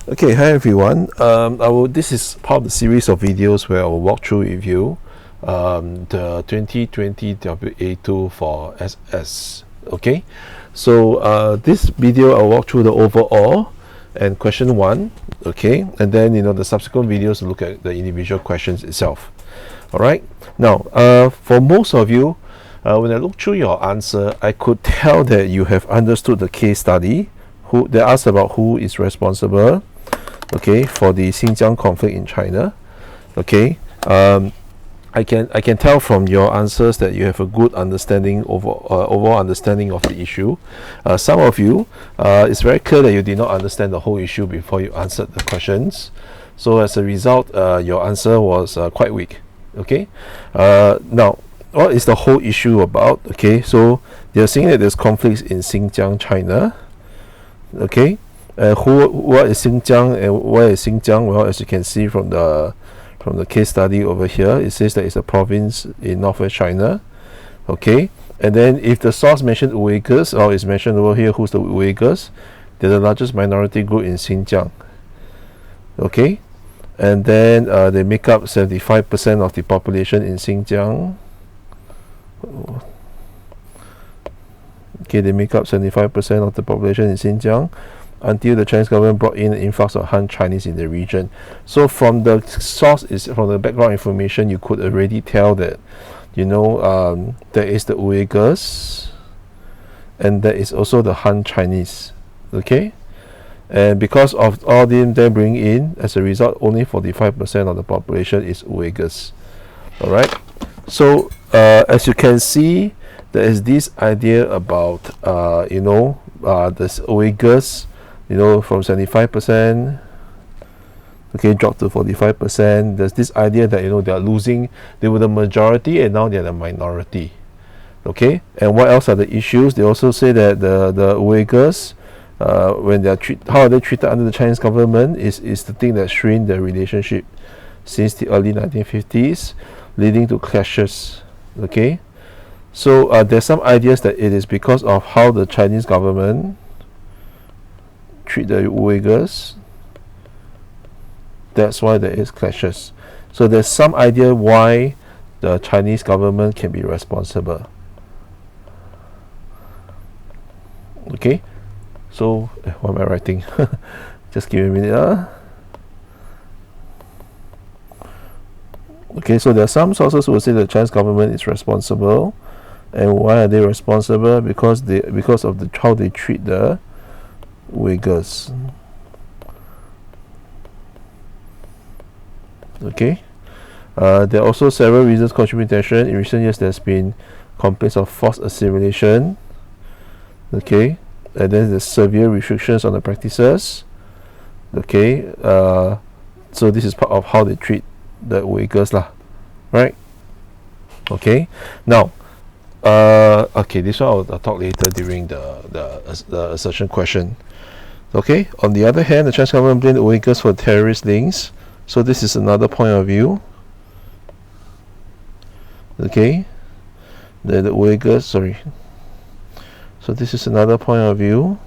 Okay, hi everyone. This is part of the series of videos where I will walk through with you the 2020 WA2 for SS. Okay, so this video I'll walk through the overall and question 1. Okay, and then the subsequent videos look at the individual questions itself. All right. Now, for most of you, when I look through your answer, I could tell that you have understood the case study. They asked about who is responsible, okay, for the Xinjiang conflict in China. Okay, I can tell from your answers that you have a good understanding overall understanding of the issue. Some of you, it's very clear that you did not understand the whole issue before you answered the questions. So as a result, your answer was quite weak. Okay, now what is the whole issue about? Okay, so they're saying that there's conflicts in Xinjiang, China. Okay, what is Xinjiang and where is Xinjiang? Well, as you can see from the case study over here, it says that it's a province in northwest China. Okay, and then if the source mentioned Uyghurs, or is mentioned over here, who's the Uyghurs? They're the largest minority group in Xinjiang. Okay, and then they make up 75% of the population in Xinjiang. Okay, they make up 75% of the population in Xinjiang until the Chinese government brought in an influx of Han Chinese in the region. So from the source, from the background information, you could already tell that there is the Uyghurs and there is also the Han Chinese. Okay, and because of all them they bring in, as a result, only 45% of the population is Uyghurs. All right, so as you can see, there is this idea about this Uyghurs, from 75%, okay, dropped to 45%. There's this idea that they are losing. They were the majority and now they're the minority. Okay, and what else are the issues? They also say that the Uyghurs, when they are how are they treated under the Chinese government is the thing that strained their relationship since the early 1950s, leading to clashes. Okay, so there's some ideas that it is because of how the Chinese government treat the Uyghurs. That's why there is clashes. So there's some idea why the Chinese government can be responsible. Okay, so what am I writing? Just give me a minute. Okay, so there are some sources who will say the Chinese government is responsible. And why are they responsible? Because of how they treat the Uyghurs. Okay, there are also several reasons contributing to tension. In recent years, there's been complaints of forced assimilation. Okay, and then there's severe restrictions on the practices. Okay, so this is part of how they treat the Uyghurs lah, right? Okay, now okay, this one I'll talk later during the assertion question. Okay, on the other hand, the Chinese government blamed the Uyghurs for terrorist links. So this is another point of view. Okay, the Uyghurs, sorry. So this is another point of view.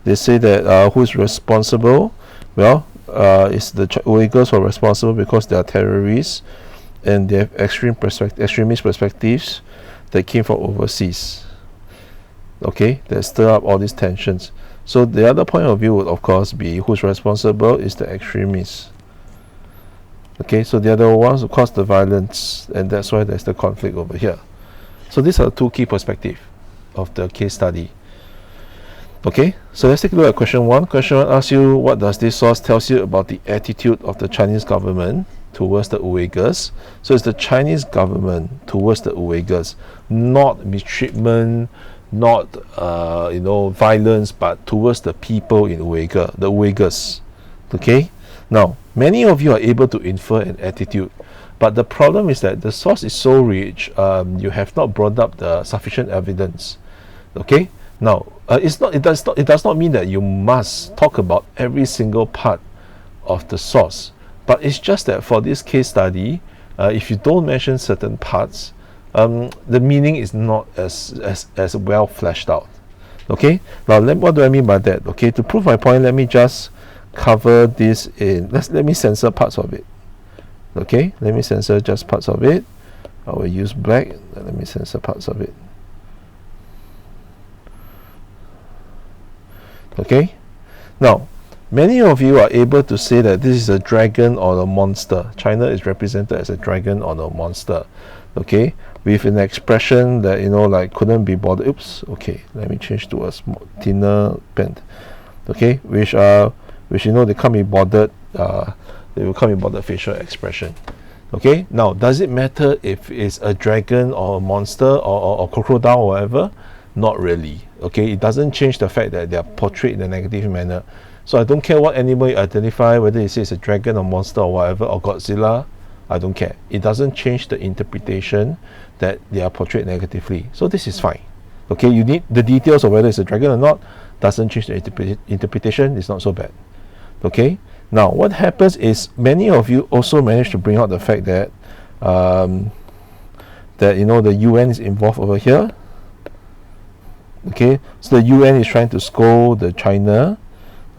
They say that who is responsible? Well, it's the Uyghurs who are responsible because they are terrorists and they have extremist perspectives that came from overseas. Okay, that stir up all these tensions. So the other point of view would of course be who's responsible is the extremists. Okay, so the other ones who cause the violence, and that's why there's the conflict over here. So these are the two key perspectives of the case study. Okay, so let's take a look at question 1. Question 1 asks you, what does this source tells you about the attitude of the Chinese government towards the Uyghurs? So it's the Chinese government towards the Uyghurs, not mistreatment, not violence, but towards the people in the Uyghurs. Okay, now many of you are able to infer an attitude, but the problem is that the source is so rich, you have not brought up the sufficient evidence. Okay, now it does not mean that you must talk about every single part of the source, but it's just that for this case study, if you don't mention certain parts, the meaning is not as well fleshed out. Okay, now what do I mean by that? Okay, to prove my point, let me just cover this in, let me censor parts of it. Okay, let me censor just parts of it. I will use black. Let me censor parts of it. Okay, now many of you are able to say that this is a dragon or a monster. China is represented as a dragon or a monster. Okay, with an expression that, you know, like couldn't be bothered. Oops. Okay, let me change to a thinner pen. Okay, which you know, they can't be bothered. They will can't be bothered facial expression. Okay, now does it matter if it's a dragon or a monster or crocodile or whatever? Not really. Okay, it doesn't change the fact that they are portrayed in a negative manner. So I don't care what animal you identify, whether it says a dragon or monster or whatever, or Godzilla. I don't care. It doesn't change the interpretation that they are portrayed negatively. So this is fine. Okay, you need the details of whether it's a dragon or not. Doesn't change the interpretation. It's not so bad. Okay. Now what happens is many of you also managed to bring out the fact that that, you know, the UN is involved over here. Okay, so the UN is trying to scold the China.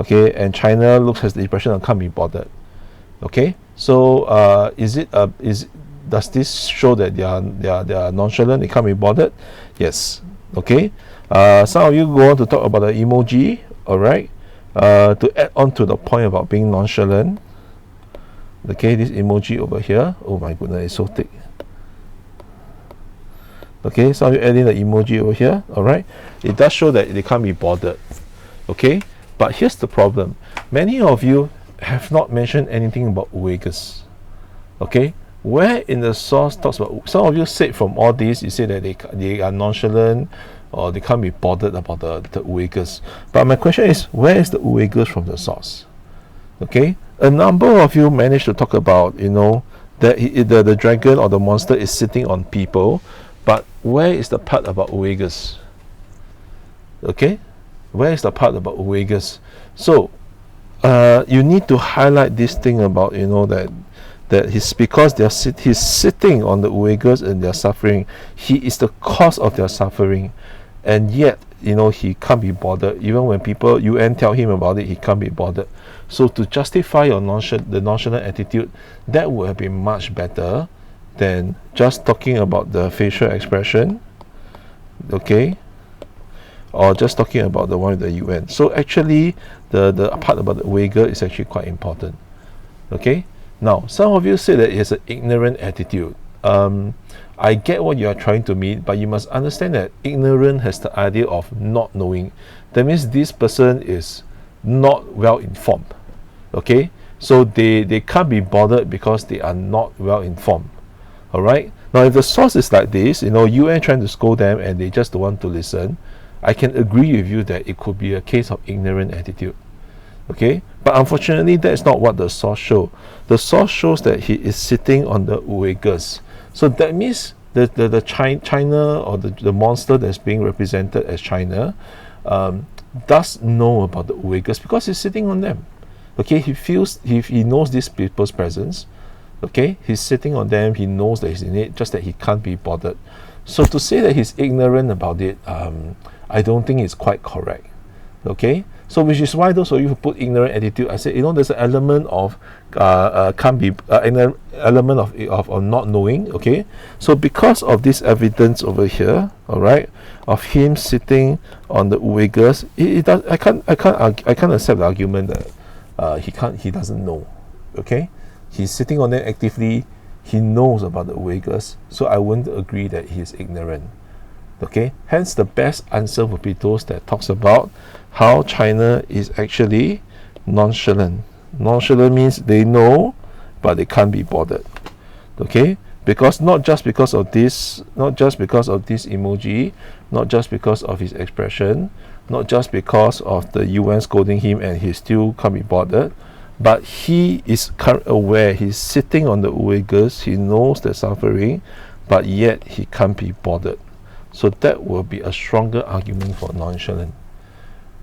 Okay, and China looks as the impression of can't be bothered. Okay, so does this show that they are nonchalant, they can't be bothered? Yes. Okay, some of you go on to talk about the emoji. All right, to add on to the point about being nonchalant. Okay, this emoji over here, oh my goodness, it's so thick. Okay, so you add in the emoji over here. All right, it does show that they can't be bothered. Okay, but here's the problem. Many of you have not mentioned anything about Uyghurs. Okay, where in the source talks about, some of you said from all this, you say that they are nonchalant or they can't be bothered about the Uyghurs. But my question is, where is the Uyghurs from the source? Okay, a number of you managed to talk about, you know, that the dragon or the monster is sitting on people. But where is the part about Uyghurs? Okay, where is the part about Uyghurs? So you need to highlight this thing about, you know, that he's, because he's sitting on the Uyghurs and they're suffering. He is the cause of their suffering, and yet, you know, he can't be bothered. Even when people UN tell him about it, he can't be bothered. So to justify the nonchalant attitude, that would have been much better than just talking about the facial expression. Okay, or just talking about the one with the UN. So actually the part about the Uyghur is actually quite important. Okay, now some of you say that it's an ignorant attitude. I get what you are trying to mean, but you must understand that ignorant has the idea of not knowing. That means this person is not well informed. Okay, so they can't be bothered because they are not well informed. All right, now if the source is like this, you know, UN trying to scold them and they just don't want to listen, I can agree with you that it could be a case of ignorant attitude. Okay, but unfortunately that's not what the source shows. The source shows that he is sitting on the Uyghurs. So that means the China or the monster that's being represented as China does know about the Uyghurs because he's sitting on them. Okay, he knows these people's presence. Okay, he's sitting on them, he knows that he's in it, just that he can't be bothered. So to say that he's ignorant about it, I don't think it's quite correct. Okay, so which is why those of you who put ignorant attitude, I said, you know, there's an element of an element of not knowing. Okay, so because of this evidence over here, all right, of him sitting on the Uyghurs, I can't accept the argument that he doesn't know. Okay, he's sitting on them actively, he knows about the Uyghurs, so I wouldn't agree that he's ignorant. Okay, hence the best answer would be those that talks about how China is actually nonchalant. Nonchalant means they know, but they can't be bothered. Okay, because not just because of this emoji, not just because of his expression, not just because of the UN scolding him and he still can't be bothered, but he is aware, he's sitting on the Uyghurs, he knows they're suffering, but yet he can't be bothered. So that will be a stronger argument for nonchalant.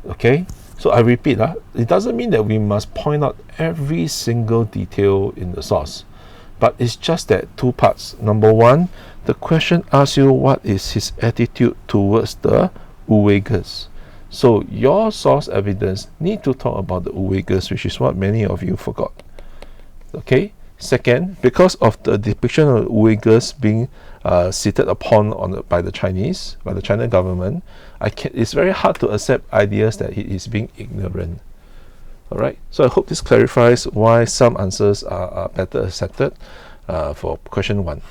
Okay, so I repeat, it doesn't mean that we must point out every single detail in the source, but it's just that two parts. Number one, the question asks you what is his attitude towards the Uyghurs. So your source evidence need to talk about the Uyghurs, which is what many of you forgot. Okay. Second, because of the depiction of Uyghurs being seated upon by the Chinese, by the China government, it's very hard to accept ideas that he is being ignorant. All right. So I hope this clarifies why some answers are better accepted for question 1.